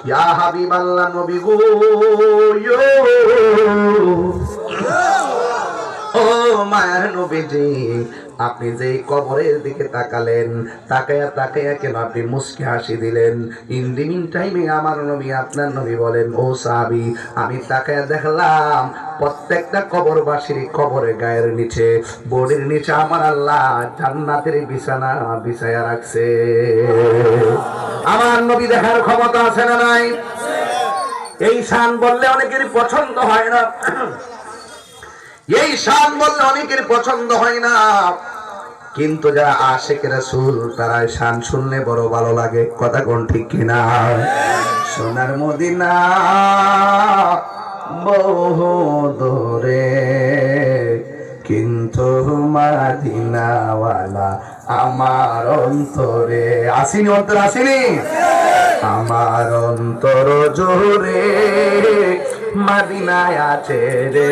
ইয়া হাবিবাল্লাহ নবী গো, ও মায়ের নবীজি, আপনি যে কবরের দিকে তাকালেন, তাকায়া তাকায়া কেন আপনি মুস্কি হাসি দিলেন? ইন দি মিন টাইমে আমার নবী, আপনার নবী বলেন, ও সাহাবী, আমি তাকায়া দেখলাম প্রত্যেকটা কবরবাসীর কবরের গায়ের নিচে, বডির নিচে আমার আল্লাহ জান্নাতের বিছানা বিছায়া রাখছে। আমার নবী দেখার ক্ষমতা আছে না নাই? এই শান বললে অনেকেরই পছন্দ হয় না, এই শান বললে অনেকের পছন্দ হয় না, কিন্তু যারা আশিক রাসূল তারা শান শুনলে বড় ভালো লাগে। কথা কোন ঠিক কিনা? সোনার মদিনা বহু দূরে, কিন্তু মদিনাওয়ালা আমার অন্তরে। আসিনি? অন্তর আসিনি? আমার অন্তর জোরে মদিনায় আছে রে,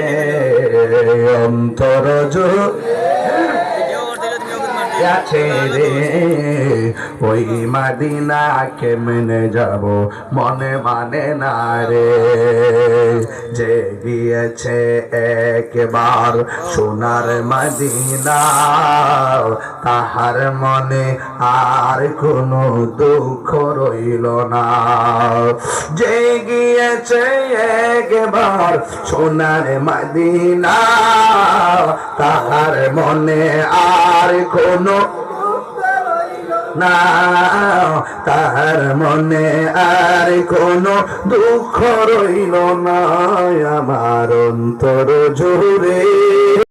অন্তর জোরে আছে রে, ওই মদিনা কেমনে যাব মনে মানে না রে। যে গিয়েছে একবার সোনার মদিনা, তাহার মনে আর কোনো দুঃখ রইল না। যে গিয়েছে একবার সোনার মদিনা, তাহার মনে আর কোনো না, তাহার মনে আর কোনো দুঃখ রইল না। আমার অন্তর জুড়ে